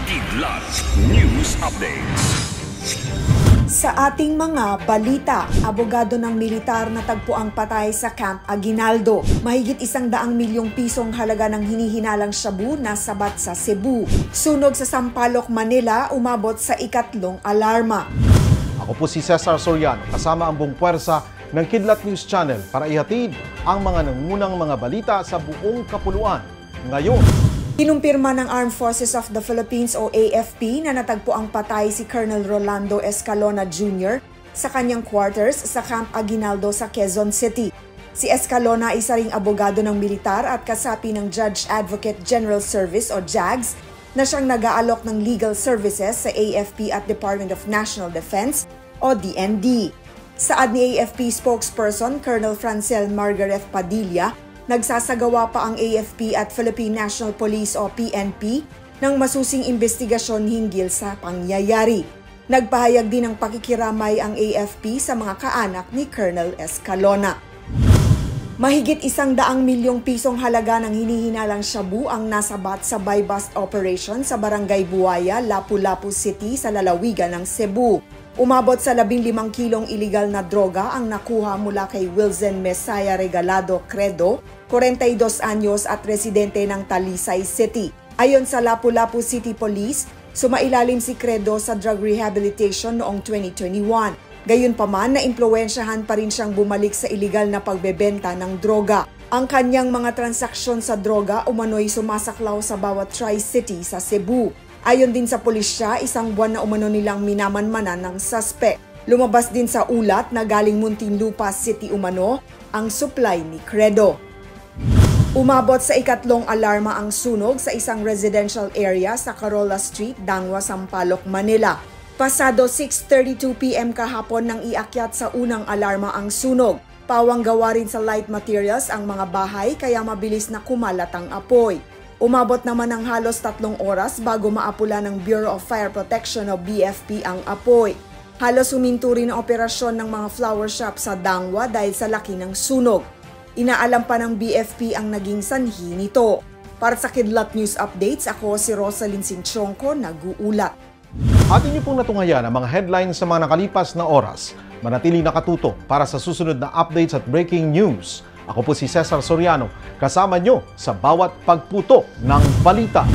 Kidlat News Updates. Sa ating mga balita, abogado ng militar na tagpuang patay sa Camp Aguinaldo. Mahigit 100 milyong pisong halaga ng hinihinalang shabu na sabat sa Cebu. Sunog sa Sampaloc, Manila, umabot sa ikatlong alarma. Ako po si Cesar Soriano, kasama ang buong puwersa ng Kidlat News Channel para ihatid ang mga nangunang mga balita sa buong kapuluan. Ngayon, Kinumpirma ng Armed Forces of the Philippines o AFP na natagpo ang patay si Colonel Rolando Escalona Jr. sa kanyang quarters sa Camp Aguinaldo sa Quezon City. Si Escalona ay isa ring abogado ng militar at kasapi ng Judge Advocate General Service o JAGS na siyang nag-aalok ng legal services sa AFP at Department of National Defense o DND. Saad ni AFP spokesperson Colonel Francel Margaret Padilla, nagsasagawa pa ang AFP at Philippine National Police o PNP ng masusing investigasyon hinggil sa pangyayari. Nagpahayag din ng pakikiramay ang AFP sa mga kaanak ni Colonel Escalona. Mahigit 100 milyong pisong halaga ng hinihinalang shabu ang nasabat sa buy-bust operation sa Barangay Buaya, Lapu-Lapu City sa lalawigan ng Cebu. Umabot sa 15 kilong iligal na droga ang nakuha mula kay Wilson Mesaya Regalado Credo, 42 anyos at residente ng Talisay City. Ayon sa Lapu-Lapu City Police, sumailalim si Credo sa drug rehabilitation noong 2021. Gayunpaman, naimpluwensyahan pa rin siyang bumalik sa iligal na pagbebenta ng droga. Ang kanyang mga transaksyon sa droga umano'y sumasaklaw sa bawat tri-city sa Cebu. Ayon din sa pulisya, 1 buwan na umano nilang minamanmanan ng suspect. Lumabas din sa ulat na galing Muntinlupa City umano ang supply ni Credo. Umabot sa ikatlong alarma ang sunog sa isang residential area sa Carola Street, Dangwa, Sampaloc, Manila. Pasado 6:32 PM kahapon nang iakyat sa unang alarma ang sunog. Pawang gawa rin sa light materials ang mga bahay kaya mabilis na kumalat ang apoy. Umabot naman ng halos 3 oras bago maapula ng Bureau of Fire Protection o BFP ang apoy. Halos huminto rin ang operasyon ng mga flower shop sa Dangwa dahil sa laki ng sunog. Inaalam pa ng BFP ang naging sanhi nito. Para sa Kidlat News Updates, ako si Rosalyn Sinchonko, nag-uulat. atin niyo pong natungayan ang mga headlines sa mga nakalipas na oras. Manatili nakatutok para sa susunod na updates at breaking news. Ako po si Cesar Soriano, kasama nyo sa bawat pagputo ng balita.